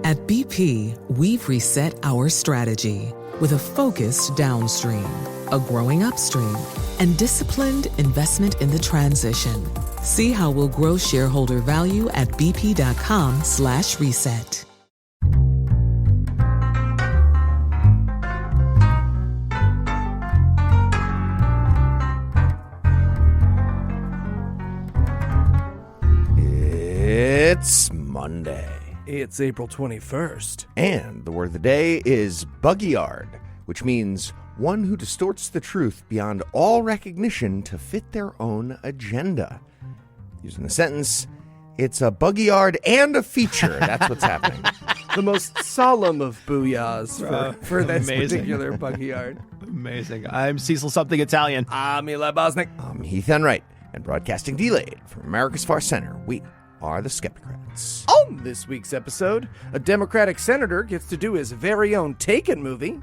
At BP, we've reset our strategy with a focused downstream, a growing upstream, and disciplined investment in the transition. See how we'll grow shareholder value at bp.com/reset. It's Monday. It's April 21st. And the word of the day is buggyard, which means one who distorts the truth beyond all recognition to fit their own agenda. Using the sentence, it's a buggyard and a feature. That's what's happening. The most solemn of booyahs for this amazing. particular buggyard. Amazing. I'm Cecil Something Italian. I'm Eli Bosnick. I'm Heath Enright, and broadcasting delayed from America's Far Center, we are the Skepticrats. On this week's episode, a Democratic senator gets to do his very own Taken movie.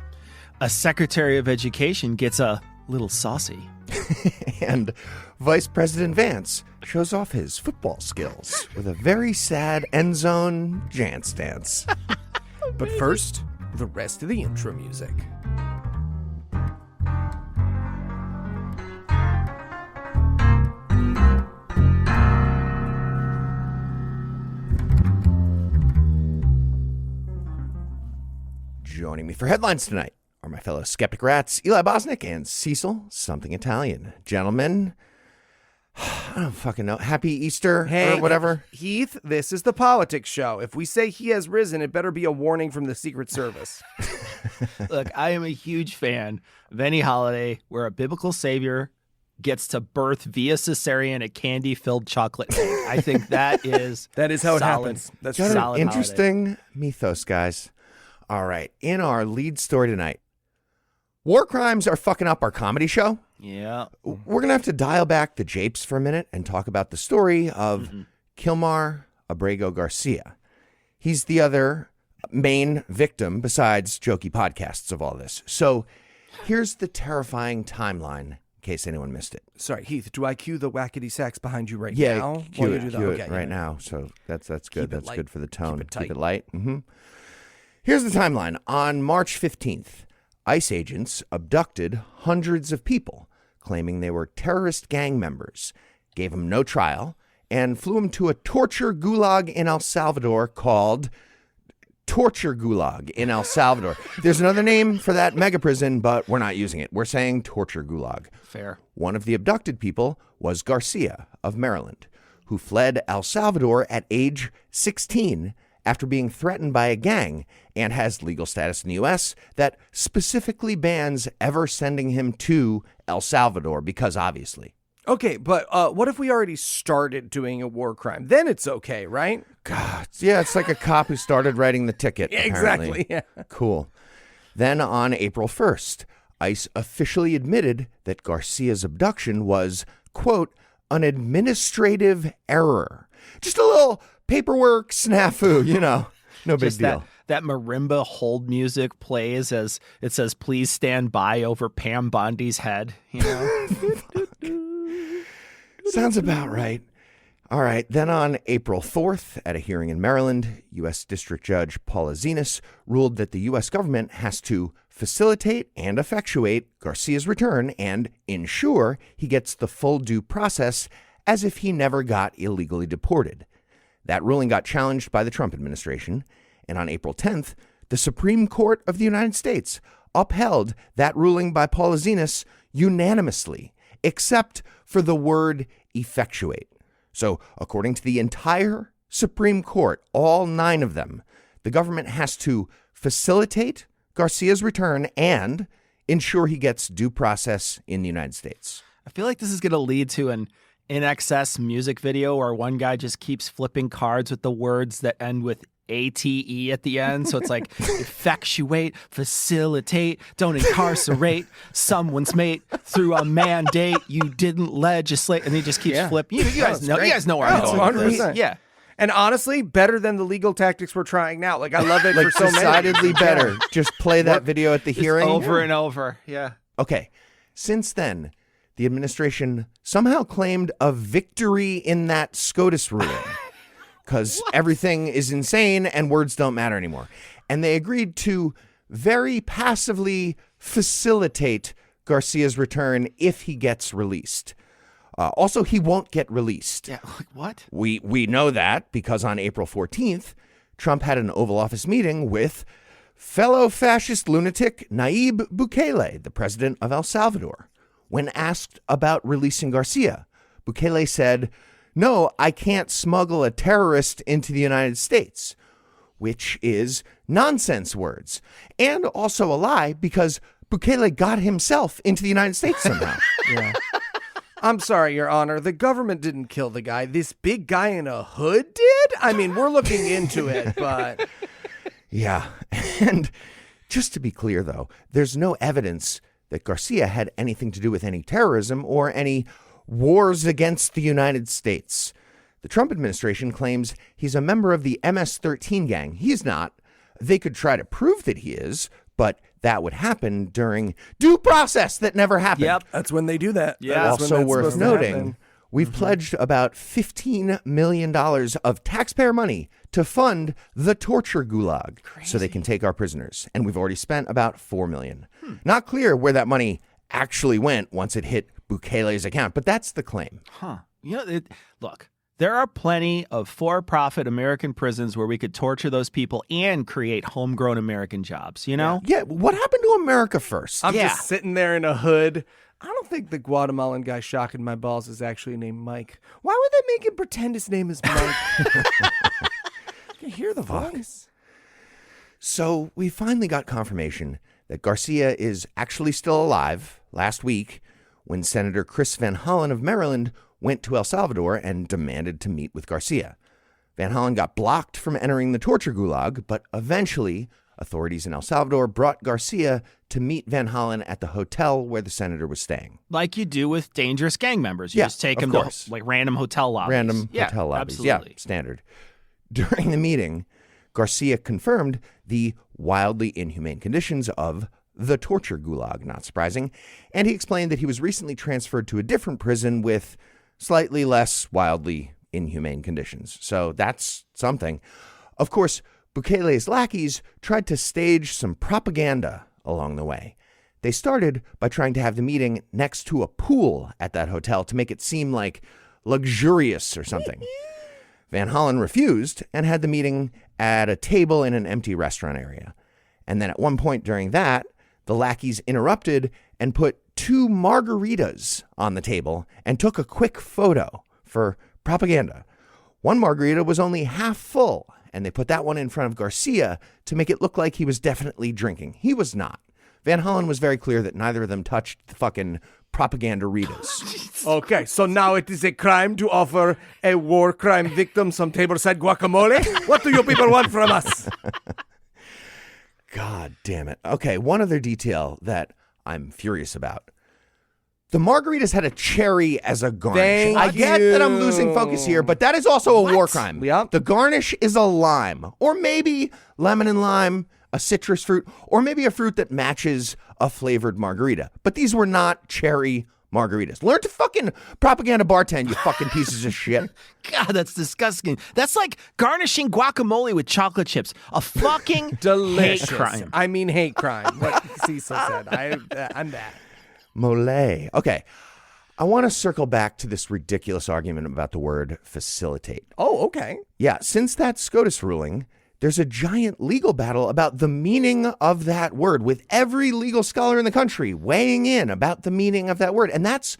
A Secretary of Education gets a little saucy. And Vice President Vance shows off his football skills with a very sad endzone jance dance. But first, the rest of the intro music. Joining me for headlines tonight are my fellow Skepticrats, Eli Bosnick and Cecil Something Italian. Gentlemen, I don't fucking know. Happy Easter or whatever. Heath, this is the politics show. If we say he has risen, it better be a warning from the Secret Service. Look, I am a huge fan of any holiday where a biblical savior gets to birth via cesarean a candy-filled chocolate egg. I think that is That is how it solid. happens. That's Got solid an interesting mythos, guys. All right, in our lead story tonight, war crimes are fucking up our comedy show. Yeah. We're going to have to dial back the japes for a minute and talk about the story of Kilmar Abrego Garcia. He's the other main victim besides jokey podcasts of all this. So here's the terrifying timeline in case anyone missed it. Sorry, Heath, do I cue the wackety sax behind you right Yeah, now? cue While it, you do cue that? it Okay, right yeah. now. So that's good. Keep it That's light. good for the tone. Keep it tight. Keep it light. Here's the timeline. On March 15th, ICE agents abducted hundreds of people, claiming they were terrorist gang members, gave them no trial, and flew them to a torture gulag in El Salvador called Torture Gulag in El Salvador. There's another name for that mega prison, but we're not using it. We're saying Torture Gulag. Fair. One of the abducted people was Garcia of Maryland, who fled El Salvador at age 16 after being threatened by a gang and has legal status in the U.S. that specifically bans ever sending him to El Salvador because obviously. Okay, but what if we already started doing a war crime? Then it's okay, right? God, yeah, it's like a cop who started writing the ticket. Yeah, apparently. exactly. Yeah. Cool. Then on April 1st, ICE officially admitted that Garcia's abduction was, quote, an administrative error. Just a little paperwork snafu, no big Just deal. that marimba hold music plays as it says, please stand by over Pam Bondi's head, Sounds about right. All right. Then on April 4th, at a hearing in Maryland, U.S. District Judge Paula Zenas ruled that the U.S. government has to facilitate and effectuate Garcia's return and ensure he gets the full due process as if he never got illegally deported. That ruling got challenged by the Trump administration, and on April 10th, the Supreme Court of the United States upheld that ruling by Paula Zenas unanimously, except for the word effectuate. So, according to the entire Supreme Court, all 9 of them, the government has to facilitate Garcia's return and ensure he gets due process in the United States. I feel like this is going to lead to an INXS music video where one guy just keeps flipping cards with the words that end with ATE at the end. So it's like effectuate, facilitate, don't incarcerate someone's mate through a mandate you didn't legislate. And he just keeps flipping. You guys know where I'm going. 100%. Yeah. And honestly, better than the legal tactics we're trying now. Like, I love it Like, for so many. decidedly better. Just play that video at the hearing. Over and over. Yeah. Okay. Since then, the administration somehow claimed a victory in that SCOTUS ruling. because everything is insane and words don't matter anymore. And they agreed to very passively facilitate Garcia's return if he gets released. Also, he won't get released. Yeah, what? We know that because on April 14th, Trump had an Oval Office meeting with fellow fascist lunatic Nayib Bukele, the president of El Salvador. When asked about releasing Garcia, Bukele said, "No, I can't smuggle a terrorist into the United States," which is nonsense words, and also a lie because Bukele got himself into the United States somehow. Yeah. I'm sorry, Your Honor. The government didn't kill the guy. This big guy in a hood did? I mean, we're looking into it, but... Yeah. And just to be clear, though, there's no evidence that Garcia had anything to do with any terrorism or any wars against the United States. The Trump administration claims he's a member of the MS-13 gang. He's not. They could try to prove that he is, but that would happen during due process that never happened. Yep. That's when they do that. Yeah. Also worth noting, we've pledged about $15 million of taxpayer money to fund the torture gulag so they can take our prisoners. And we've already spent about $4 million. Not clear where that money actually went once it hit Bukele's account, but that's the claim. Huh. You know, look, there are plenty of for-profit American prisons where we could torture those people and create homegrown American jobs, you know? Yeah, what happened to America first? I'm just sitting there in a hood. I don't think the Guatemalan guy shocking my balls is actually named Mike. Why would they make him pretend his name is Mike? You hear the voice. So we finally got confirmation that Garcia is actually still alive last week when Senator Chris Van Hollen of Maryland went to El Salvador and demanded to meet with Garcia. Van Hollen got blocked from entering the torture gulag, but eventually authorities in El Salvador brought Garcia to meet Van Hollen at the hotel where the senator was staying. Like you do with dangerous gang members. You just take them to like random hotel lobbies. Hotel lobbies. Absolutely. Yeah, standard. During the meeting, Garcia confirmed the wildly inhumane conditions of the torture gulag, not surprising, and he explained that he was recently transferred to a different prison with slightly less wildly inhumane conditions. So that's something. Of course, Bukele's lackeys tried to stage some propaganda along the way. They started by trying to have the meeting next to a pool at that hotel to make it seem like luxurious or something. Van Hollen refused and had the meeting at a table in an empty restaurant area. And then at one point during that, the lackeys interrupted and put 2 margaritas on the table and took a quick photo for propaganda. One margarita was only half full, and they put that one in front of Garcia to make it look like he was definitely drinking. He was not. Van Hollen was very clear that neither of them touched the fucking propaganda-ritas. Okay, so now it is a crime to offer a war crime victim some tableside guacamole? What do you people want from us? God damn it. Okay, one other detail that I'm furious about. The margaritas had a cherry as a garnish. I get that I'm losing focus here, but that is also a war crime. Yep. The garnish is a lime, or maybe lemon and lime, a citrus fruit, or maybe a fruit that matches a flavored margarita. But these were not cherry margaritas. Learn to fucking propaganda bartend, you fucking pieces of shit. God, that's disgusting. That's like garnishing guacamole with chocolate chips. A fucking Delicious. hate crime. I mean hate crime. What Cecil said. I'm that. Mole. Okay. I want to circle back to this ridiculous argument about the word facilitate. Oh, okay. Yeah, since that SCOTUS ruling, there's a giant legal battle about the meaning of that word, with every legal scholar in the country weighing in about the meaning of that word. And that's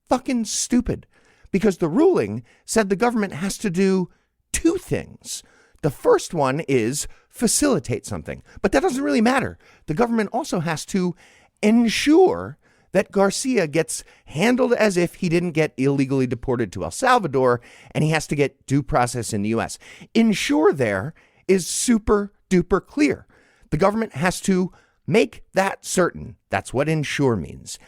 fucking stupid, because the ruling said the government has to do 2 things. The first one is facilitate something, but that doesn't really matter. The government also has to ensure that Garcia gets handled as if he didn't get illegally deported to El Salvador, and he has to get due process in the U.S. Ensure there is super duper clear. The government has to make that certain. That's what ensure means.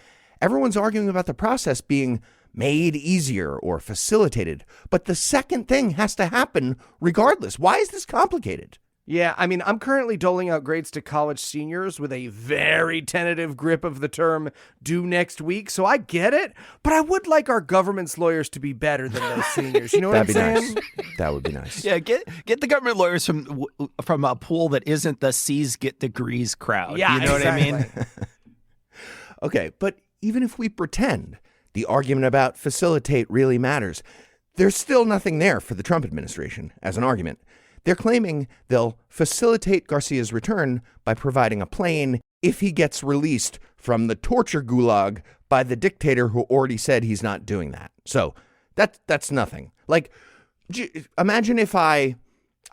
Everyone's arguing about the process being made easier or facilitated, but the second thing has to happen regardless. Why is this complicated? Yeah, I mean, I'm currently doling out grades to college seniors with a very tentative grip of the term due next week, so I get it, but I would like our government's lawyers to be better than those seniors. You know what I'm saying? Nice. That would be nice. Yeah, get the government lawyers from a pool that isn't the C's get degrees crowd. Yeah, you know exactly. what I mean? Okay, but even if we pretend the argument about facilitate really matters, there's still nothing there for the Trump administration as an argument. They're claiming they'll facilitate Garcia's return by providing a plane if he gets released from the torture gulag by the dictator who already said he's not doing that. So that's nothing. Like, imagine if I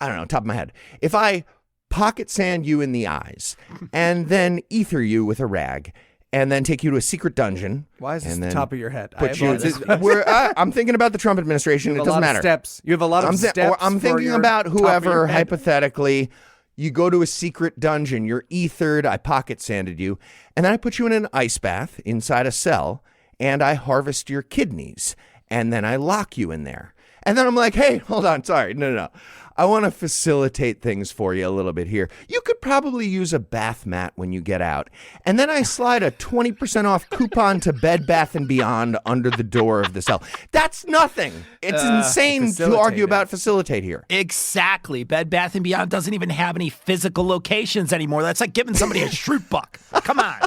don't know, top of my head, if I pocket sand you in the eyes and then ether you with a rag and then take you to a secret dungeon. Why is this the top of your head? I'm thinking about the Trump administration. It doesn't matter. Steps. You have a lot of steps. I'm thinking about whoever, hypothetically, you go to a secret dungeon, you're ethered, I pocket sanded you, and then I put you in an ice bath inside a cell, and I harvest your kidneys, and then I lock you in there. And then I'm like, hey, hold on, sorry, no. I want to facilitate things for you a little bit here. You could probably use a bath mat when you get out. And then I slide a 20% off coupon to Bed Bath & Beyond under the door of the cell. That's nothing. It's insane to argue about facilitate here. Exactly. Bed Bath & Beyond doesn't even have any physical locations anymore. That's like giving somebody a shroot buck. Come on.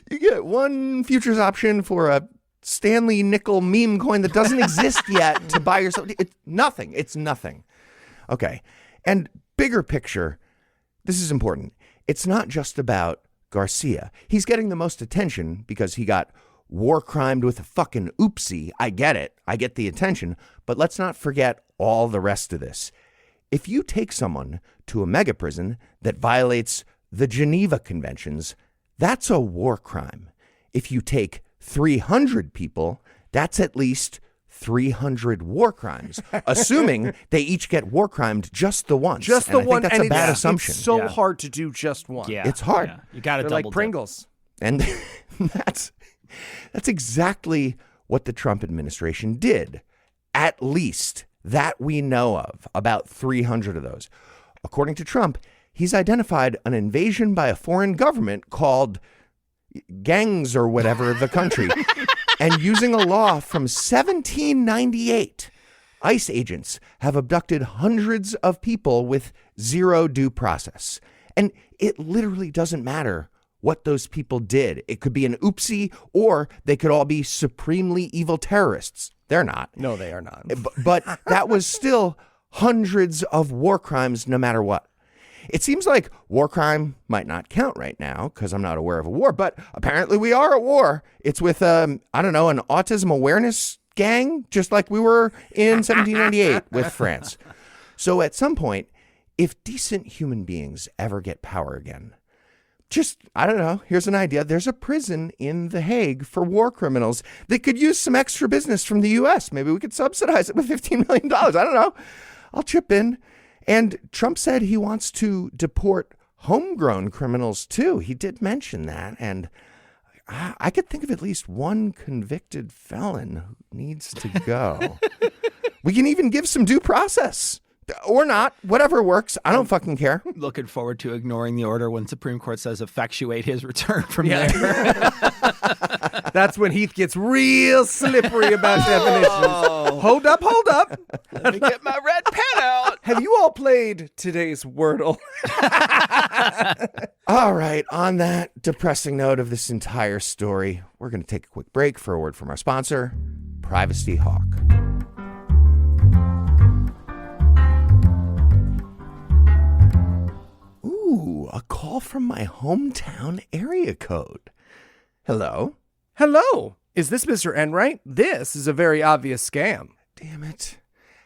You get one futures option for a Stanley nickel meme coin that doesn't exist yet to buy yourself. It's nothing. It's nothing. Okay. And bigger picture, this is important. It's not just about Garcia. He's getting the most attention because he got war crimed with a fucking oopsie. I get it. I get the attention. But let's not forget all the rest of this. If you take someone to a mega prison that violates the Geneva Conventions, that's a war crime. If you take 300 people, that's at least 300 war crimes, assuming they each get war crimed just the once. Just the one. That's a bad assumption. It's so hard to do just one. Yeah, it's hard. Yeah. You got to double like Pringles. And that's exactly what the Trump administration did. At least that we know of, about 300 of those. According to Trump, he's identified an invasion by a foreign government called gangs or whatever the country. And using a law from 1798, ICE agents have abducted hundreds of people with zero due process. And it literally doesn't matter what those people did. It could be an oopsie, or they could all be supremely evil terrorists. They're not. No, they are not. But that was still hundreds of war crimes no matter what. It seems like war crime might not count right now because I'm not aware of a war, but apparently we are at war. It's with, an autism awareness gang, just like we were in 1798 with France. So at some point, if decent human beings ever get power again, here's an idea. There's a prison in The Hague for war criminals that could use some extra business from the U.S. Maybe we could subsidize it with $15 million. I don't know. I'll chip in. And Trump said he wants to deport homegrown criminals, too. He did mention that. And I could think of at least one convicted felon who needs to go. We can even give some due process. Or not. Whatever works. I don't fucking care. Looking forward to ignoring the order when Supreme Court says effectuate his return from there. That's when Heath gets real slippery about definitions. Hold up. Let me get my red pen out. Have you all played today's Wordle? All right. On that depressing note of this entire story, we're going to take a quick break for a word from our sponsor, Privacy Hawk. Ooh, a call from my hometown area code. Hello? Hello. Is this Mr. Enright? This is a very obvious scam. Damn it.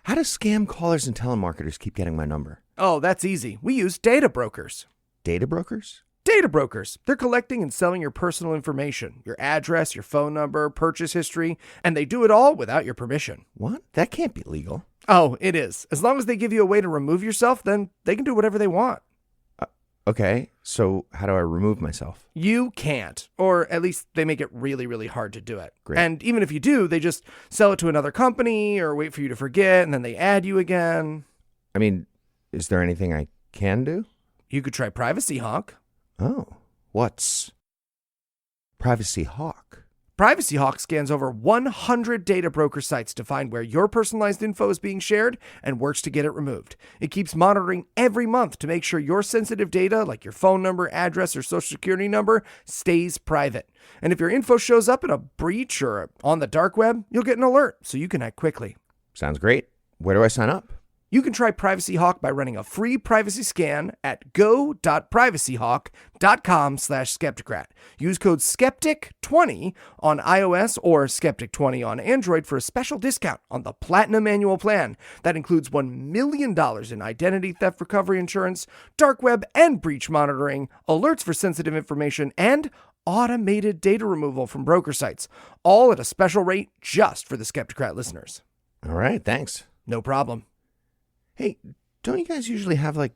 How do scam callers and telemarketers keep getting my number? Oh, that's easy. We use data brokers. Data brokers? Data brokers. They're collecting and selling your personal information, your address, your phone number, purchase history, and they do it all without your permission. What? That can't be legal. Oh, it is. As long as they give you a way to remove yourself, then they can do whatever they want. Okay, so how do I remove myself? You can't, or at least they make it really, really hard to do it. Great. And even if you do, they just sell it to another company or wait for you to forget, and then they add you again. I mean, Is there anything I can do? You could try Privacy Hawk. Oh, what's Privacy Hawk? Privacy Hawk scans over 100 data broker sites to find where your personalized info is being shared and works to get it removed. It keeps monitoring every month to make sure your sensitive data, like your phone number, address, or social security number, stays private. And if your info shows up in a breach or on the dark web, you'll get an alert so you can act quickly. Sounds great. Where do I sign up? You can try Privacy Hawk by running a free privacy scan at go.privacyhawk.com/Skepticrat. Use code SKEPTIC20 on iOS or SKEPTIC20 on Android for a special discount on the Platinum Annual Plan. That includes $1 million in identity theft recovery insurance, dark web and breach monitoring, alerts for sensitive information, and automated data removal from broker sites. All at a special rate just for the Skepticrat listeners. All right, thanks. No problem. Hey, don't you guys usually have, like,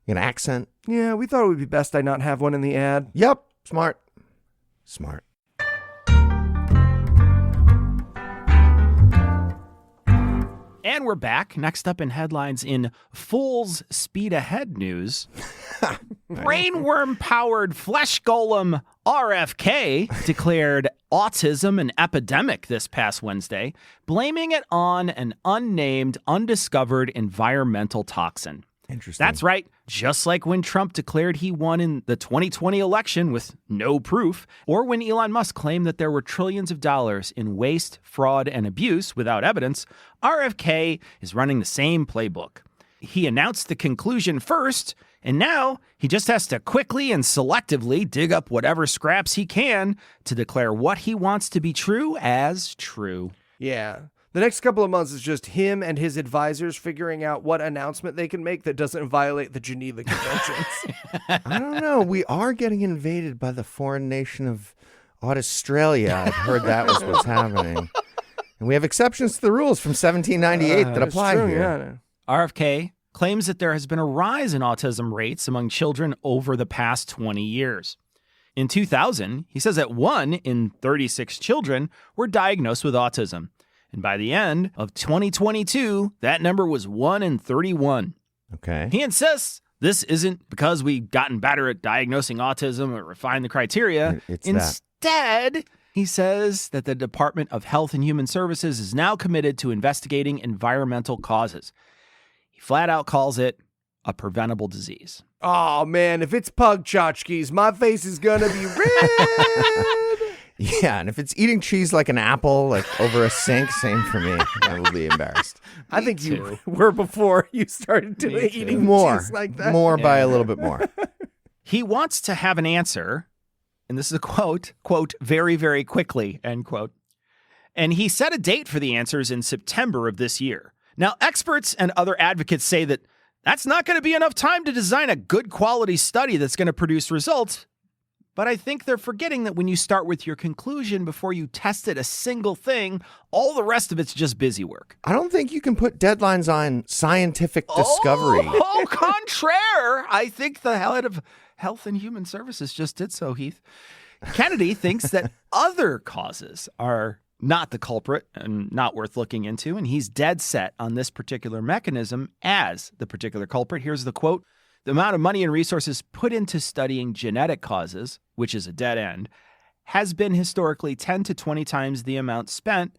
an accent? Yeah, we thought it would be best I not have one in the ad. Yep, smart. Smart. And we're back. Next up in headlines in Fool's Speed Ahead news. Brainworm-powered flesh golem RFK declared autism an epidemic this past Wednesday, blaming it on an unnamed, undiscovered environmental toxin. Interesting. That's right. Just like when Trump declared he won in the 2020 election with no proof, or when Elon Musk claimed that there were trillions of dollars in waste, fraud, and abuse without evidence, RFK is running the same playbook. He announced the conclusion first, and now he just has to quickly and selectively dig up whatever scraps he can to declare what he wants to be true as true. Yeah. The next couple of months is just him and his advisors figuring out what announcement they can make that doesn't violate the Geneva Conventions. I don't know. We are getting invaded by the foreign nation of Australia. I've heard that was what's happening. And we have exceptions to the rules from 1798 that apply true, here. Yeah. RFK claims that there has been a rise in autism rates among children over the past 20 years. In 2000, he says that 1 in 36 children were diagnosed with autism. And by the end of 2022, that number was 1 in 31. Okay. He insists this isn't because we've gotten better at diagnosing autism or refined the criteria. It's Instead, he says that the Department of Health and Human Services is now committed to investigating environmental causes. He flat out calls it a preventable disease. Oh, man, if it's pug tchotchkes, my face is going to be red. Yeah, and if it's eating cheese like an apple, like over a sink, same for me. I will be embarrassed. I think you were before you started eating More. cheese like that. More by a little bit more. He wants to have an answer, and this is a quote, very, very quickly, end quote. And he set a date for the answers in September of this year. Now, experts and other advocates say that that's not going to be enough time to design a good quality study that's going to produce results. But I think they're forgetting that when you start with your conclusion before you tested a single thing, all the rest of it's just busy work. I don't think you can put deadlines on scientific discovery. Oh, contraire. I think the head of Health and Human Services just did so, Heath. Kennedy thinks that other causes are not the culprit and not worth looking into, and he's dead set on this particular mechanism as the particular culprit. Here's the quote. The amount of money and resources put into studying genetic causes, which is a dead end, has been historically 10 to 20 times the amount spent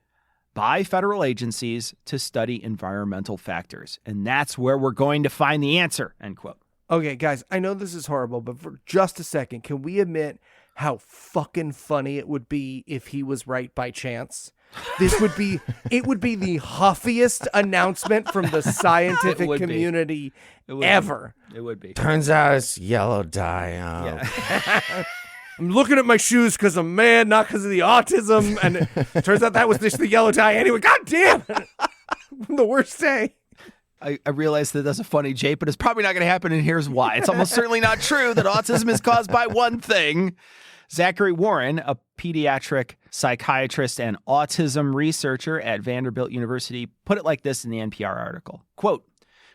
by federal agencies to study environmental factors. And that's where we're going to find the answer, end quote. Okay, guys, I know this is horrible, but for just a second, can we admit how fucking funny it would be if he was right by chance? It would be the huffiest announcement from the scientific community ever. It would be. Turns out it's yellow dye. Yeah. I'm looking at my shoes because I'm mad, not because of the autism. And it turns out that was just the yellow dye anyway. God damn it. The worst day. I realize that that's a funny jape, but it's probably not going to happen, and here's why. It's almost certainly not true that autism is caused by one thing. Zachary Warren, a pediatric psychiatrist and autism researcher at Vanderbilt University, put it like this in the NPR article. Quote,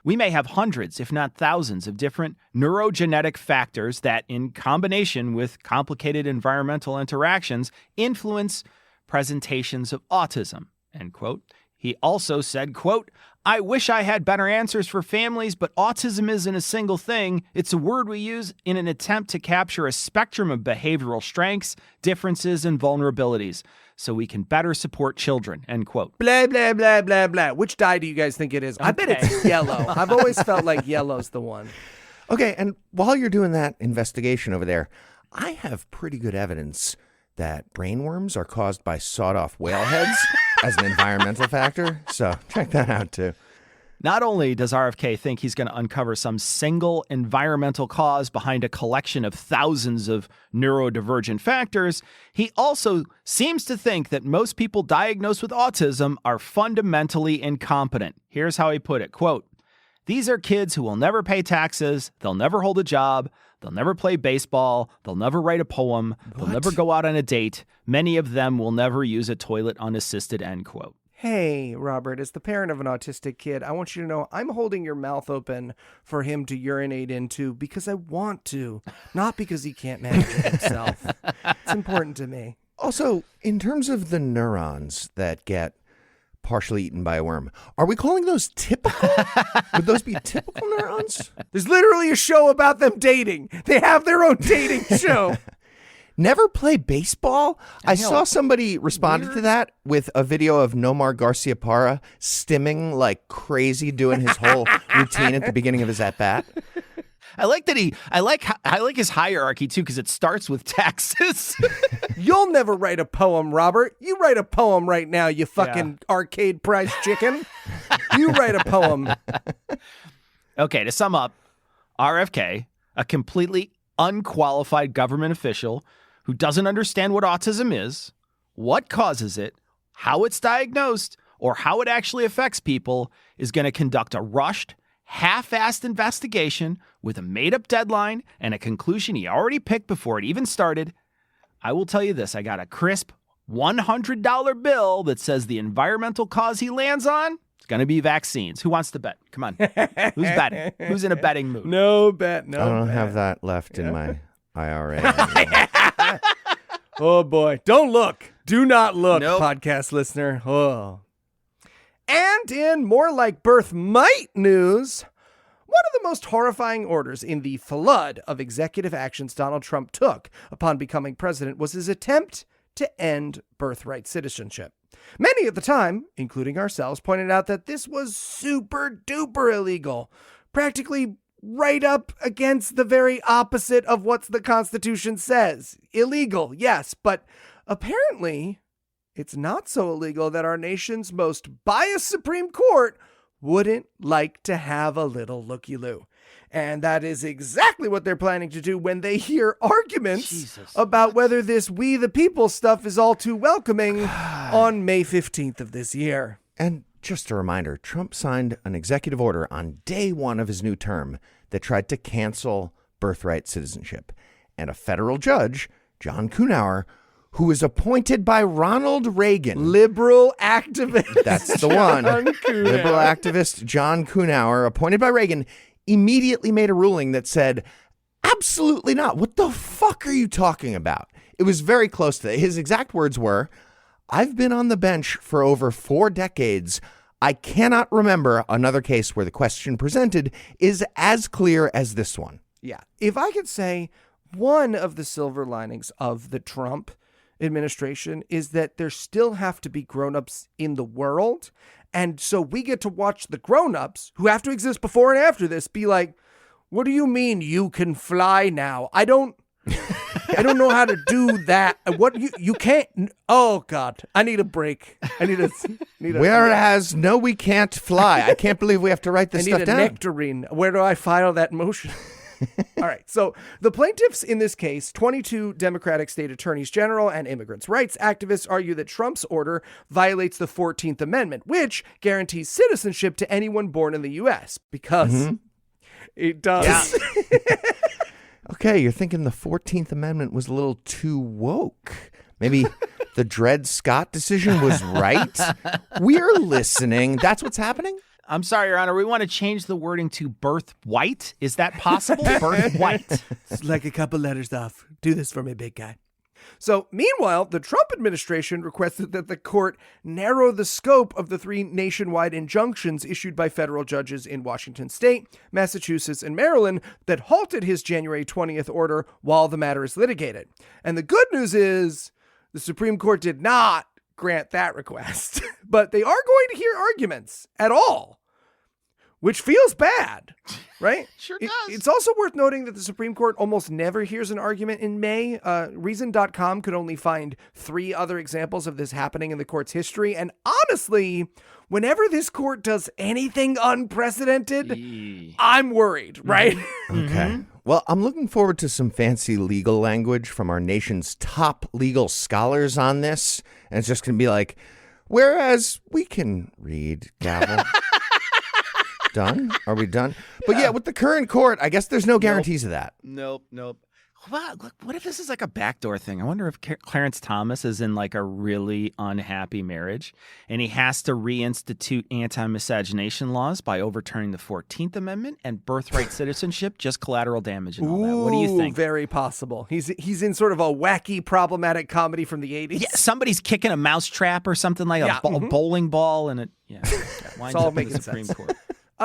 we may have hundreds, if not thousands, of different neurogenetic factors that, in combination with complicated environmental interactions, influence presentations of autism, end quote. He also said, quote, "I wish I had better answers for families, but autism isn't a single thing. It's a word we use in an attempt to capture a spectrum of behavioral strengths, differences, and vulnerabilities so we can better support children," end quote. Blah, blah, blah, blah, blah. Which dye do you guys think it is? I bet it's yellow. I've always felt like yellow's the one. Okay, and while you're doing that investigation over there, I have pretty good evidence that brainworms are caused by sawed-off whale heads as an environmental factor. So check that out, too. Not only does RFK think he's going to uncover some single environmental cause behind a collection of thousands of neurodivergent factors, he also seems to think that most people diagnosed with autism are fundamentally incompetent. Here's how he put it, quote, "These are kids who will never pay taxes, they'll never hold a job, they'll never play baseball, they'll never write a poem, they'll never go out on a date. Many of them will never use a toilet unassisted," end quote. Hey, Robert, as the parent of an autistic kid, I want you to know I'm holding your mouth open for him to urinate into because I want to, not because he can't manage it himself. It's important to me. Also, in terms of the neurons that get partially eaten by a worm, are we calling those typical? Would those be typical neurons? There's literally a show about them dating. They have their own dating show. Never play baseball? I saw somebody responded to that with a video of Nomar Garciaparra stimming like crazy, doing his whole routine at the beginning of his at-bat. I like that I like his hierarchy too, because it starts with taxes. You'll never write a poem, Robert. You write a poem right now, you fucking arcade price chicken. You write a poem. Okay, to sum up, RFK, a completely unqualified government official who doesn't understand what autism is, what causes it, how it's diagnosed, or how it actually affects people, is going to conduct a rushed, half-assed investigation with a made-up deadline and a conclusion he already picked before it even started. I will tell you this, I got a crisp $100 bill that says the environmental cause he lands on is going to be vaccines. Who wants to bet? Come on. Who's betting? Who's in a betting mood? No bet, no I don't bet. have that left in my IRA. Oh, boy. Don't look. Do not look, Nope. podcast listener. Oh. And in more like Birthright news, one of the most horrifying orders in the flood of executive actions Donald Trump took upon becoming president was his attempt to end birthright citizenship. Many at the time, including ourselves, pointed out that this was super duper illegal, practically right up against the very opposite of what the Constitution says. Illegal, yes, but apparently it's not so illegal that our nation's most biased Supreme Court wouldn't like to have a little looky-loo. And that is exactly what they're planning to do when they hear arguments about whether this we the people stuff is all too welcoming on May 15th of this year. And just a reminder, Trump signed an executive order on day one of his new term that tried to cancel birthright citizenship. And a federal judge, John Kuhnhauer, who was appointed by Ronald Reagan. Liberal activist. That's the one. Kuhnhauer. Liberal activist John Kuhnhauer, appointed by Reagan, immediately made a ruling that said, absolutely not. What the fuck are you talking about? It was very close to that. His exact words were, I've been on the bench for over 4 decades. I cannot remember another case where the question presented is as clear as this one. Yeah. If I could say one of the silver linings of the Trump administration is that there still have to be grown-ups in the world. And so we get to watch the grown-ups who have to exist before and after this be like, what do you mean you can fly now? I don't know how to do that. What you can't. Oh God, I need a break. I need a. Whereas, no, we can't fly. I can't believe we have to write this I stuff need a down. nectarine. Where do I file that motion? All right. So the plaintiffs in this case, 22 Democratic state attorneys general and immigrants' rights activists, argue that Trump's order violates the 14th Amendment, which guarantees citizenship to anyone born in the U.S. because it does. Yeah. Okay, you're thinking the 14th Amendment was a little too woke. Maybe the Dred Scott decision was right. We're listening. That's what's happening? I'm sorry, Your Honor. We want to change the wording to birth white. Is that possible? Birth white. It's like a couple letters off. Do this for me, big guy. So, meanwhile, the Trump administration requested that the court narrow the scope of the 3 nationwide injunctions issued by federal judges in Washington state, Massachusetts, and Maryland that halted his January 20th order while the matter is litigated. And the good news is the Supreme Court did not grant that request, but they are going to hear arguments at all, which feels bad, right? Sure does. It's also worth noting that the Supreme Court almost never hears an argument in May. Reason.com could only find 3 other examples of this happening in the court's history. And honestly, whenever this court does anything unprecedented, I'm worried, right? Okay. Well, I'm looking forward to some fancy legal language from our nation's top legal scholars on this. And it's just going to be like, whereas we can read, gavel. Done? Are we done? But yeah, with the current court, I guess there's no guarantees of that. Nope. Wow, look, what if this is like a backdoor thing? I wonder if Clarence Thomas is in like a really unhappy marriage and he has to reinstitute anti-miscegenation laws by overturning the 14th Amendment and birthright citizenship, just collateral damage and all that. What do you think? Very possible. He's in sort of a wacky, problematic comedy from the 80s. Yeah, somebody's kicking a mousetrap or something like a bowling ball and it winds all up in making the Supreme sense. Court.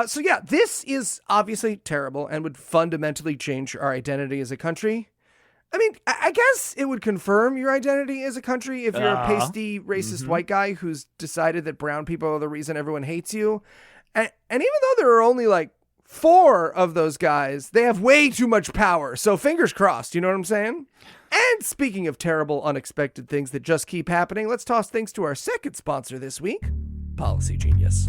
So yeah, this is obviously terrible and would fundamentally change our identity as a country. I mean, I guess it would confirm your identity as a country if you're a pasty, racist white guy who's decided that brown people are the reason everyone hates you. And even though there are only like 4 of those guys, they have way too much power. So fingers crossed, you know what I'm saying? And speaking of terrible, unexpected things that just keep happening, let's toss things to our second sponsor this week, Policy Genius.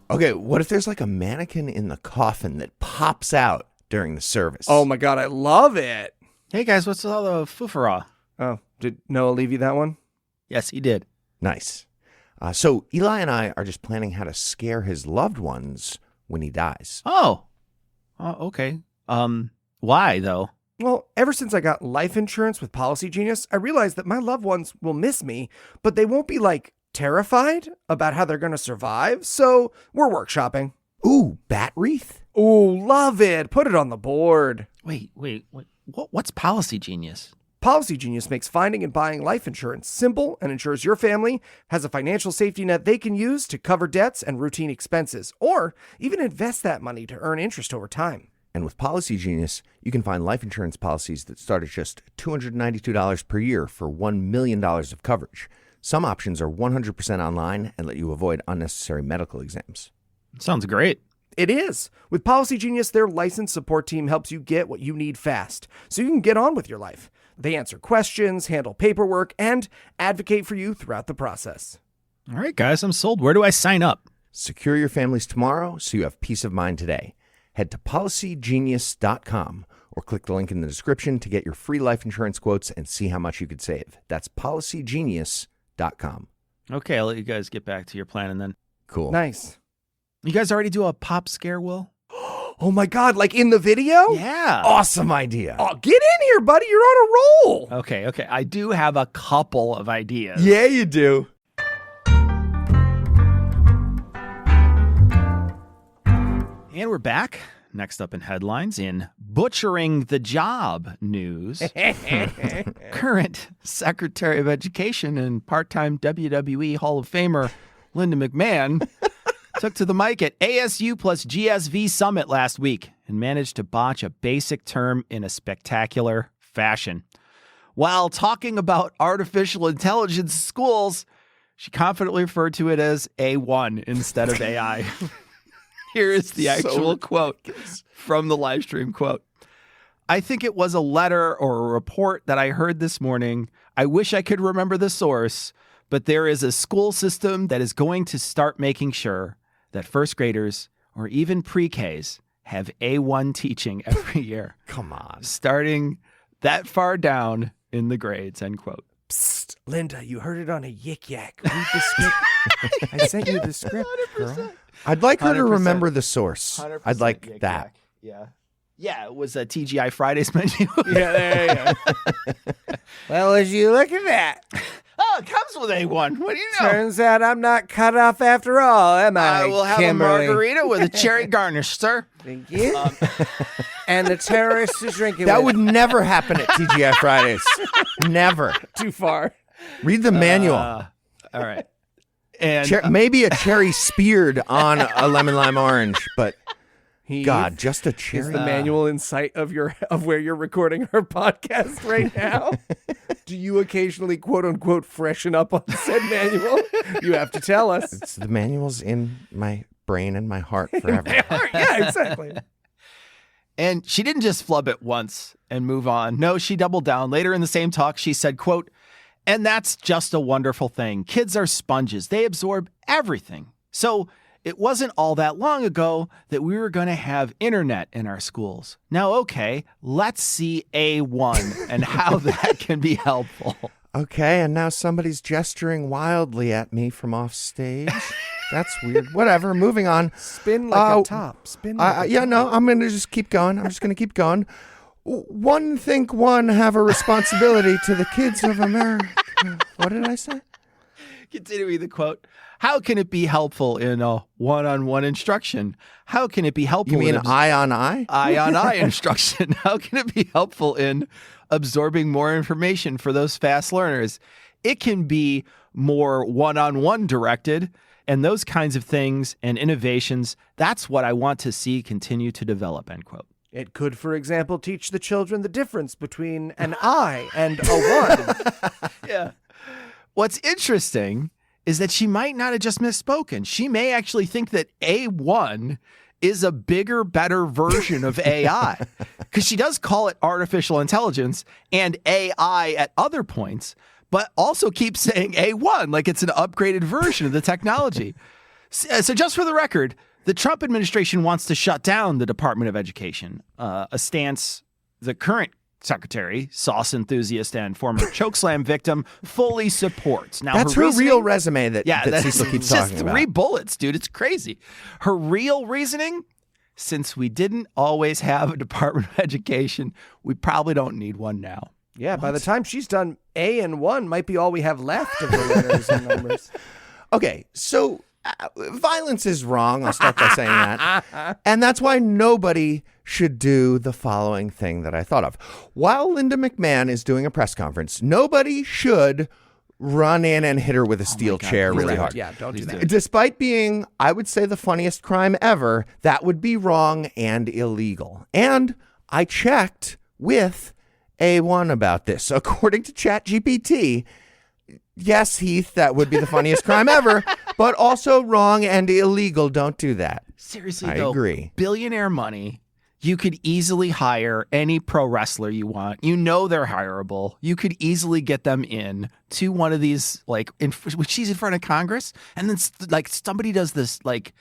Okay, what if there's like a mannequin in the coffin that pops out during the service? Oh my God, I love it. Hey guys, what's all the foofara? Oh, did Noah leave you that one? Yes, he did. Nice. So Eli and I are just planning how to scare his loved ones when he dies. Oh, okay. Why though? Well, ever since I got life insurance with Policy Genius, I realized that my loved ones will miss me, but they won't be like terrified about how they're going to survive. So we're workshopping. Ooh, bat wreath? Ooh, love it. Put it on the board. Wait. What's Policy Genius? Policy Genius makes finding and buying life insurance simple and ensures your family has a financial safety net they can use to cover debts and routine expenses, or even invest that money to earn interest over time. And with Policy Genius, you can find life insurance policies that start at just $292 per year for $1 million of coverage. Some options are 100% online and let you avoid unnecessary medical exams. Sounds great. It is. With Policy Genius, their licensed support team helps you get what you need fast, so you can get on with your life. They answer questions, handle paperwork, and advocate for you throughout the process. All right, guys, I'm sold. Where do I sign up? Secure your families tomorrow so you have peace of mind today. Head to policygenius.com or click the link in the description to get your free life insurance quotes and see how much you could save. That's policygenius.com. Okay, I'll let you guys get back to your planning then. Cool. Nice. You guys already do a pop scare, Will? Oh my God, like in the video? Yeah. Awesome idea. Oh, get in here, buddy. You're on a roll. Okay. I do have a couple of ideas. Yeah, you do. And we're back. Next up in headlines in Butchering the Job news. Current Secretary of Education and part-time WWE Hall of Famer Linda McMahon took to the mic at ASU plus GSV Summit last week and managed to botch a basic term in a spectacular fashion. While talking about artificial intelligence in schools, she confidently referred to it as A1 instead of AI. Here is the actual quote from the live stream quote. I think it was a letter or a report that I heard this morning. I wish I could remember the source, but there is a school system that is going to start making sure that first graders or even pre-Ks have A1 teaching every year. Come on. Starting that far down in the grades, end quote. Psst, Linda, you heard it on a yik yak. Read the script. I sent you the script, 100%. girl. I'd like her to 100%. remember the source. 100% I'd like yik that. yak. Yeah, it was a TGI Fridays menu. Yeah, there you go. Well, as you look at that. Oh, it comes with A1. What do you know? Turns out I'm not cut off after all, am I? I will have Kimberly? a margarita with a cherry garnish, sir. Thank you. And the terrorist is drinking. That would never happen at TGI Fridays. Never. too far. Read the manual. All right. And Maybe a cherry speared on a lemon lime orange, but God, just a cherry. Is the manual in sight of where you're recording our podcast right now? Do you occasionally quote unquote freshen up on said manual? You have to tell us. The manual's in my brain and my heart forever. Yeah, exactly. And she didn't just flub it once and move on. No, she doubled down. Later in the same talk, she said, quote, "And that's just a wonderful thing. Kids are sponges. They absorb everything. So it wasn't all that long ago that we were going to have internet in our schools. Now, okay, let's see A1 and how that can be helpful." Okay, and now somebody's gesturing wildly at me from off stage. That's weird. Whatever, moving on. Spin like a top. Spin like a top. No, I'm going to just keep going. I'm just going to keep going. One have a responsibility to the kids of America. What did I say? Continuing the quote, "How can it be helpful in a one-on-one instruction? How can it be helpful You mean in eye on eye? eye on eye instruction? How can it be helpful in absorbing more information for those fast learners? It can be more one-on-one directed, and those kinds of things and innovations, that's what I want to see continue to develop," end quote. It could, for example, teach the children the difference between an I and a 1. Yeah. What's interesting is that she might not have just misspoken. She may actually think that A1 is a bigger, better version of AI, because she does call it artificial intelligence and AI at other points, but also keeps saying A1 like it's an upgraded version of the technology. So just for the record, the Trump administration wants to shut down the Department of Education, a stance the current secretary, sauce enthusiast, and former chokeslam victim fully supports. Now, that's her real resume that Cecil keeps talking about. 3 bullets, dude. It's crazy. Her real reasoning, since we didn't always have a Department of Education, we probably don't need one now. Yeah, by the time she's done, A and 1 might be all we have left of the letters and numbers. Okay, so violence is wrong. I'll start by saying that. And that's why nobody should do the following thing that I thought of. While Linda McMahon is doing a press conference, nobody should run in and hit her with a steel chair really hard. Yeah, don't do that. Despite being, I would say, the funniest crime ever, that would be wrong and illegal. And I checked with A1 about this. According to ChatGPT, yes, Heath, that would be the funniest crime ever, but also wrong and illegal. Don't do that. Seriously, I though, agree. Billionaire money, you could easily hire any pro wrestler you want. You know they're hireable. You could easily get them in to one of these, like, when she's in front of Congress, and then like somebody does this, like,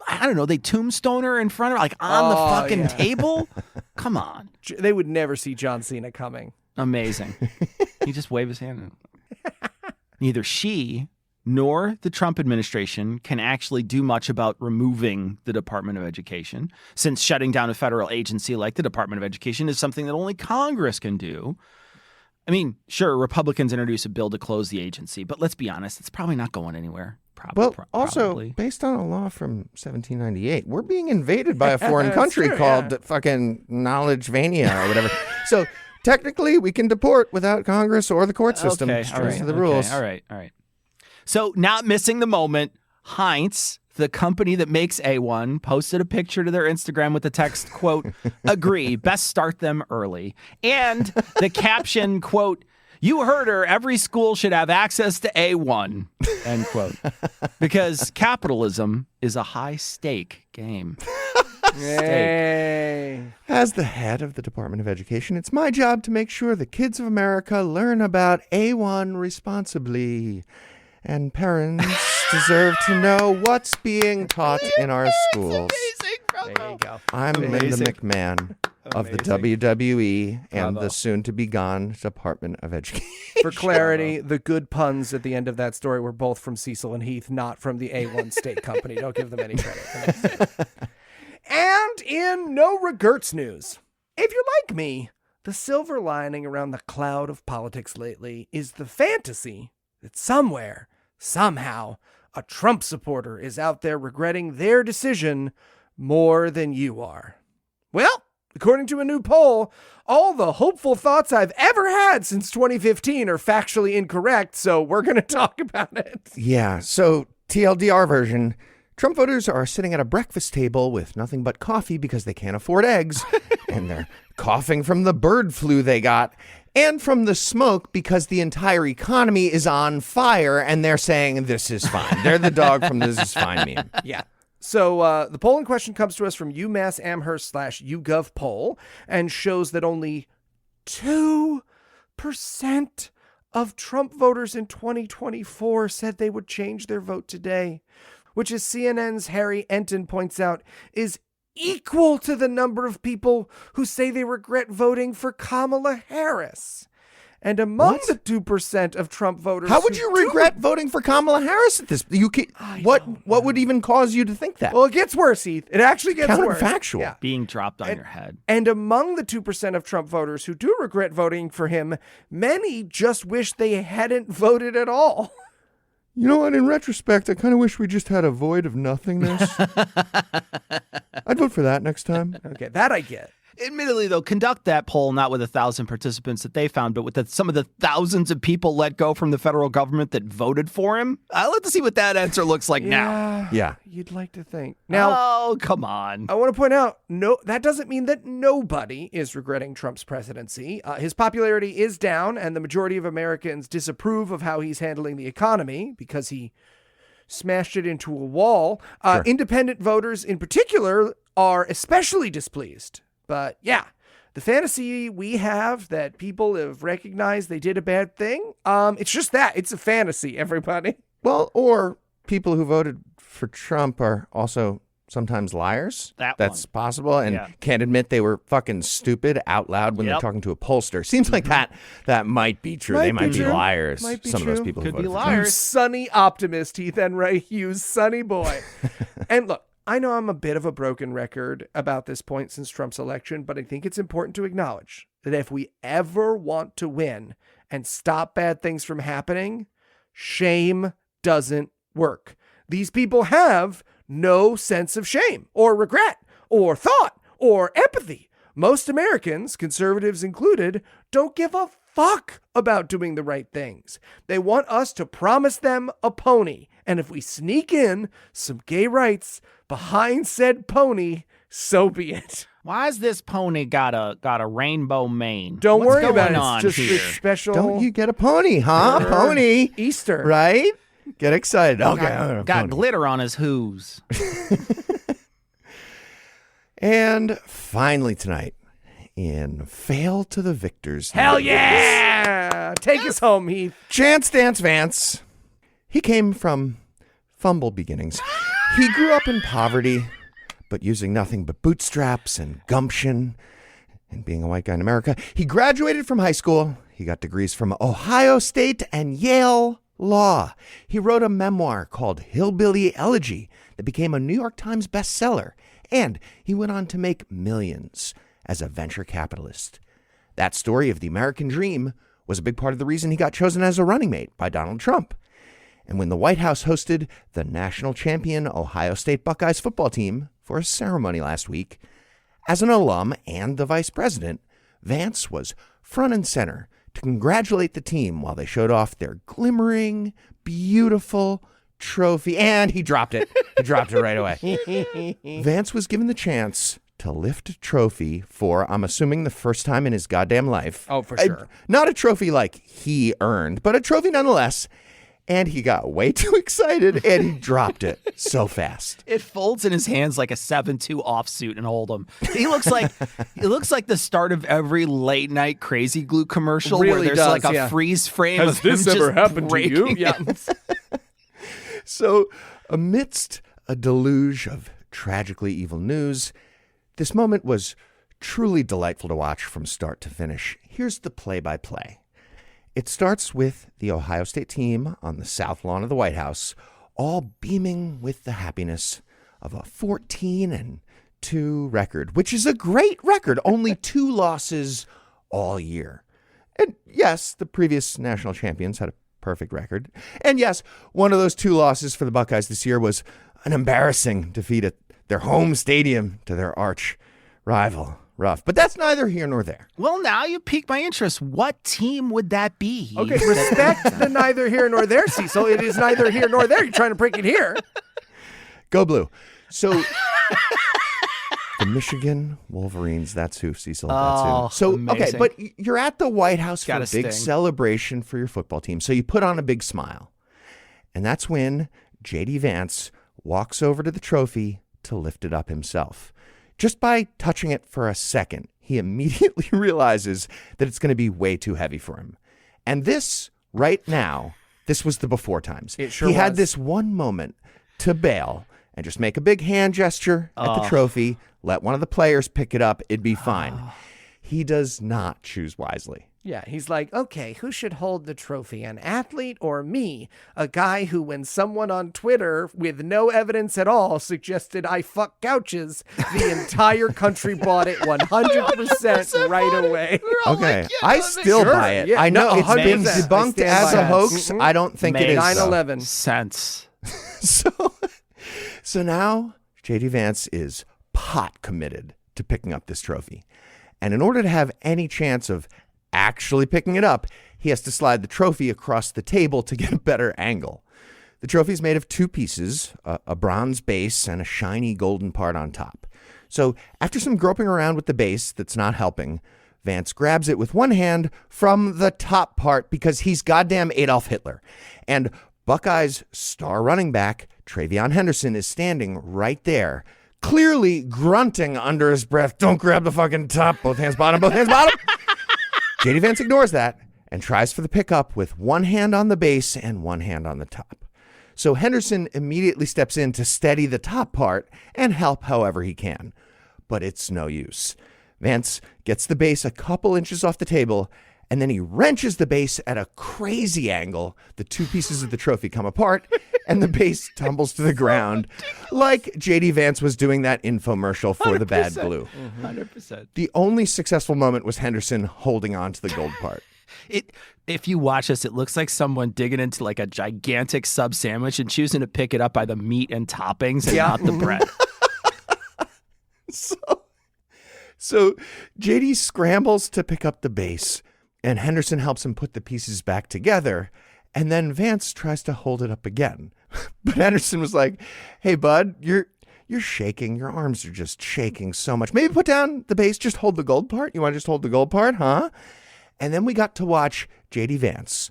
I don't know, they tombstone her in front of her, like on the fucking table. Come on. They would never see John Cena coming. Amazing. He just wave his hand. Neither she nor the Trump administration can actually do much about removing the Department of Education, since shutting down a federal agency like the Department of Education is something that only Congress can do. I mean, sure, Republicans introduce a bill to close the agency, but let's be honest, it's probably not going anywhere. Also, based on a law from 1798, we're being invaded by a foreign country called fucking Knowledge-vania or whatever. So technically, we can deport without Congress or the court system. Okay, all right, the rules. All right. So, not missing the moment, Heinz, the company that makes A1, posted a picture to their Instagram with the text, quote, "Agree, best start them early." And the caption, quote, "You heard her, every school should have access to A1," end quote. Because capitalism is a high-stake game. Yay. As the head of the Department of Education, it's my job to make sure the kids of America learn about A1 responsibly. And parents deserve to know what's being taught in our schools. Amazing, bravo. There you go. I'm Linda McMahon of the WWE and the soon-to-be-gone Department of Education. For clarity, the good puns at the end of that story were both from Cecil and Heath, not from the A1 State Company. Don't give them any credit. And in no regrets news, if you're like me, the silver lining around the cloud of politics lately is the fantasy that somewhere, somehow, a Trump supporter is out there regretting their decision more than you are. Well, according to a new poll, all the hopeful thoughts I've ever had since 2015 are factually incorrect, so we're going to talk about it. Yeah, so TLDR version, Trump voters are sitting at a breakfast table with nothing but coffee because they can't afford eggs, and they're coughing from the bird flu they got, and from the smoke because the entire economy is on fire, and they're saying, this is fine. They're the dog from This Is Fine meme. Yeah. So the poll in question comes to us from UMass Amherst /YouGov poll and shows that only 2% of Trump voters in 2024 said they would change their vote today, which, as CNN's Harry Enton points out, is equal to the number of people who say they regret voting for Kamala Harris. And among the 2% of Trump voters, how would you regret voting for Kamala Harris at this? What would even cause you to think that? Well, it gets worse, Heath. It actually gets worse. Counterfactual. Yeah. Being dropped on your head. And among the 2% of Trump voters who do regret voting for him, many just wish they hadn't voted at all. You know what? In retrospect, I kind of wish we just had a void of nothingness. I'd vote for that next time. Okay, that I get. Admittedly, though, conduct that poll not with 1,000 participants that they found, but with some of the thousands of people let go from the federal government that voted for him. I'd like to see what that answer looks like now. Yeah. You'd like to think. Now, oh, come on. I want to point out, no, that doesn't mean that nobody is regretting Trump's presidency. His popularity is down, and the majority of Americans disapprove of how he's handling the economy because he smashed it into a wall. Sure. Independent voters in particular are especially displeased. But yeah, the fantasy we have that people have recognized they did a bad thing, it's just that. It's a fantasy, everybody. Well, or people who voted for Trump are also sometimes liars. That's possible, and can't admit they were fucking stupid out loud when they're talking to a pollster. Seems like that might be true. They might be liars. Might be Some true. of those people Could who voted be for liars. Trump. You sunny optimist, Heath Enright Hughes, sunny boy. And look, I know I'm a bit of a broken record about this point since Trump's election, but I think it's important to acknowledge that if we ever want to win and stop bad things from happening, shame doesn't work. These people have no sense of shame or regret or thought or empathy. Most Americans, conservatives included, don't give a fuck about doing the right things. They want us to promise them a pony. And if we sneak in some gay rights behind said pony, so be it. Why has this pony got a rainbow mane? Don't What's worry going about it. on It's just here? this special Don't you get a pony, huh? Pony. Easter. Right? Get excited. Okay. Got glitter on his hooves. And finally tonight, in Fail to the Victors. Hell yeah! Take us home, Heath. Chance Dance Vance. He came from humble beginnings. He grew up in poverty, but using nothing but bootstraps and gumption. And being a white guy in America, he graduated from high school. He got degrees from Ohio State and Yale Law. He wrote a memoir called Hillbilly Elegy that became a New York Times bestseller. And he went on to make millions as a venture capitalist. That story of the American dream was a big part of the reason he got chosen as a running mate by Donald Trump. And when the White House hosted the national champion Ohio State Buckeyes football team for a ceremony last week, as an alum and the vice president, Vance was front and center to congratulate the team while they showed off their glimmering, beautiful trophy. And he dropped it. He dropped it right away. Vance was given the chance to lift a trophy for, I'm assuming, the first time in his goddamn life. Oh, for sure. Not a trophy like he earned, but a trophy nonetheless. And he got way too excited, and he dropped it so fast. It folds in his hands like a 7-2 offsuit and hold him. He looks like the start of every late night Crazy Glue commercial Really where there's does, like a yeah. freeze frame Has of him this ever just happened to you? breaking Yeah. it. So, amidst a deluge of tragically evil news, this moment was truly delightful to watch from start to finish. Here's the play-by-play. It starts with the Ohio State team on the south lawn of the White House, all beaming with the happiness of a 14-2 record, which is a great record, only 2 losses all year. And yes, the previous national champions had a perfect record. And yes, one of those 2 losses for the Buckeyes this year was an embarrassing defeat at their home stadium to their arch rival. Rough. But that's neither here nor there. Well, now you piqued my interest. What team would that be? Okay, respect the neither here nor there, Cecil. It is neither here nor there. You're trying to break it here. Go Blue. So the Michigan Wolverines, that's who, Cecil. That's who. So, amazing. okay, but you're at the White House for a Gotta big sting. celebration for your football team. So you put on a big smile. And that's when J.D. Vance walks over to the trophy to lift it up himself. Just by touching it for a second, he immediately realizes that it's going to be way too heavy for him. And this, right now, this was the before times. It sure he had was. this one moment to bail and just make a big hand gesture at the trophy, let one of the players pick it up, it'd be fine. He does not choose wisely. Yeah, he's like, okay, who should hold the trophy, an athlete or me? A guy who, when someone on Twitter with no evidence at all suggested I fuck couches, the entire country bought it 100% right away. Okay, I still buy it. Yeah, I know no, it's been 100%. debunked I stand as by a it. hoax. Mhm. I don't think it is. Makes though. 9/11. sense. So now J.D. Vance is pot committed to picking up this trophy. And in order to have any chance of actually picking it up, he has to slide the trophy across the table to get a better angle. The trophy is made of 2 pieces, a bronze base and a shiny golden part on top. So after some groping around with the base that's not helping, Vance grabs it with one hand from the top part because he's goddamn Adolf Hitler. And Buckeyes' star running back, Travion Henderson, is standing right there, clearly grunting under his breath, "Don't grab the fucking top, both hands bottom, both hands bottom." J.D. Vance ignores that and tries for the pickup with one hand on the base and one hand on the top. So Henderson immediately steps in to steady the top part and help however he can. But it's no use. Vance gets the base a couple inches off the table, and then he wrenches the base at a crazy angle. The 2 pieces of the trophy come apart, and the base tumbles to the ground like J.D. Vance was doing that infomercial for the bad glue. 100%. The only successful moment was Henderson holding on to the gold part. If you watch this, it looks like someone digging into like a gigantic sub sandwich and choosing to pick it up by the meat and toppings and not the bread. So JD scrambles to pick up the base, and Henderson helps him put the pieces back together, and then Vance tries to hold it up again. But Henderson was like, "Hey, bud, you're shaking. Your arms are just shaking so much. Maybe put down the base, just hold the gold part. You want to just hold the gold part, huh?" And then we got to watch J.D. Vance,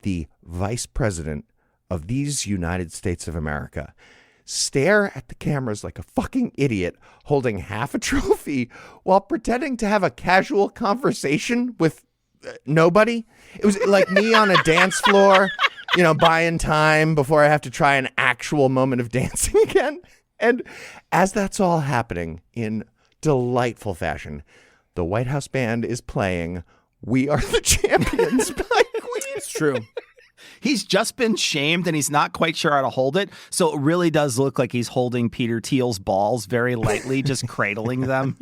the Vice President of these United States of America, stare at the cameras like a fucking idiot, holding half a trophy while pretending to have a casual conversation with nobody. It was like me on a dance floor, buying time before I have to try an actual moment of dancing again. And as that's all happening in delightful fashion, the White House band is playing "We Are the Champions" by Queen. It's true. He's just been shamed and he's not quite sure how to hold it. So it really does look like he's holding Peter Thiel's balls very lightly, just cradling them,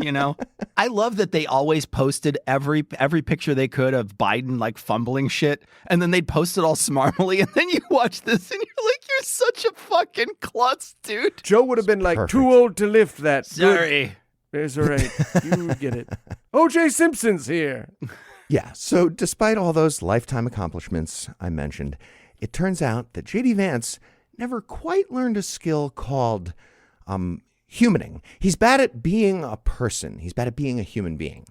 I love that they always posted every picture they could of Biden like fumbling shit. And then they'd post it all smartly. And then you watch this and you're like, you're such a fucking klutz, dude. Joe would have been like, Perfect. too old to lift that. Sorry. It's all right. You get it. O.J. Simpson's here. Yeah, so despite all those lifetime accomplishments I mentioned, it turns out that J.D. Vance never quite learned a skill called humaning. He's bad at being a person. He's bad at being a human being.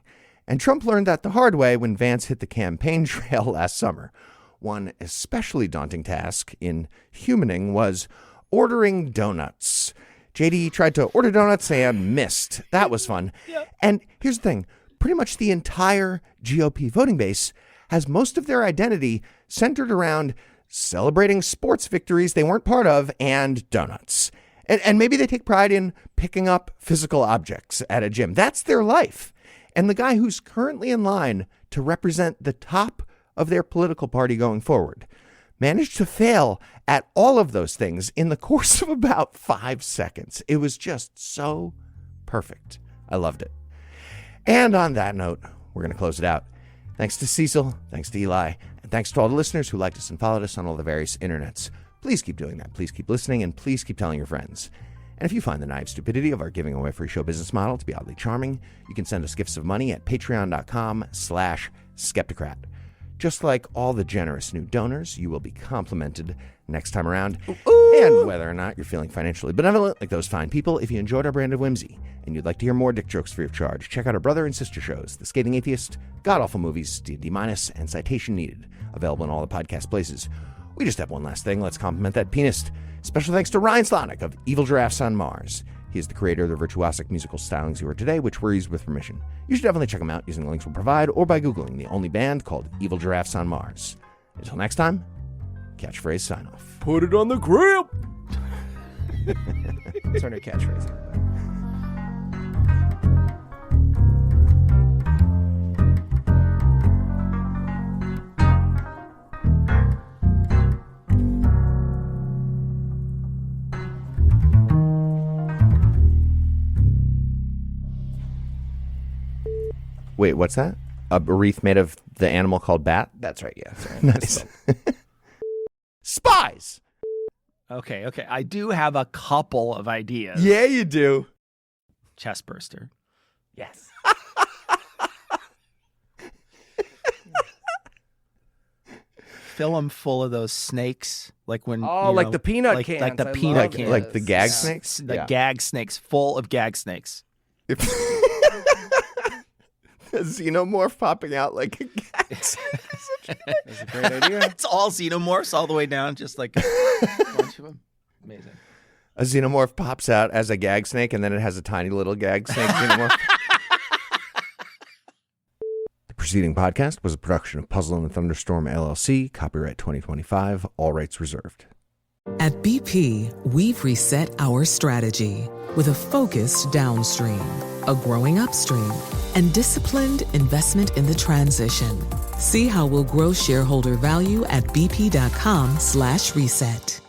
And Trump learned that the hard way when Vance hit the campaign trail last summer. One especially daunting task in humaning was ordering donuts. JD tried to order donuts and missed. That was fun. Yeah. And here's the thing. Pretty much the entire GOP voting base has most of their identity centered around celebrating sports victories they weren't part of and donuts. And maybe they take pride in picking up physical objects at a gym. That's their life. And the guy who's currently in line to represent the top of their political party going forward managed to fail at all of those things in the course of about 5 seconds. It was just so perfect. I loved it. And on that note, we're going to close it out. Thanks to Cecil, thanks to Eli, and thanks to all the listeners who liked us and followed us on all the various internets. Please keep doing that. Please keep listening, and please keep telling your friends. And if you find the naive stupidity of our giving away free show business model to be oddly charming, you can send us gifts of money at patreon.com/Skepticrat. Just like all the generous new donors, you will be complimented next time around. And whether or not you're feeling financially benevolent like those fine people, if you enjoyed our brand of whimsy and you'd like to hear more dick jokes free of charge, check out our brother and sister shows, The Scathing Atheist, GodAwfulMovies, D&D Minus, and Citation Needed, available in all the podcast places. We just have one last thing. Let's compliment that pianist. Special thanks to Ryan Slonick of Evil Giraffes on Mars. He is the creator of the virtuosic musical stylings you heard today, which were used with permission. You should definitely check them out using the links we'll provide or by Googling the only band called Evil Giraffes on Mars. Until next time, catchphrase sign off. Put it on the grill. That's our new catchphrase. Wait, what's that? A wreath made of the animal called bat? That's right, yeah. Sorry. Nice. Spies! Okay. I do have a couple of ideas. Yeah, you do. Chest burster. Yes. Fill them full of those snakes, like when like the peanut cans. like the I peanut love cans, Like the gag Yeah. snakes? the Yeah. gag snakes, full of gag snakes. A xenomorph popping out like a gag snake. That's a great idea. It's all xenomorphs all the way down, just like a bunch of them. Amazing. A xenomorph pops out as a gag snake, and then it has a tiny little gag snake xenomorph. The preceding podcast was a production of Puzzle and the Thunderstorm, LLC, copyright 2025, all rights reserved. At BP, we've reset our strategy with a focused downstream, a growing upstream, and disciplined investment in the transition. See how we'll grow shareholder value at bp.com/reset.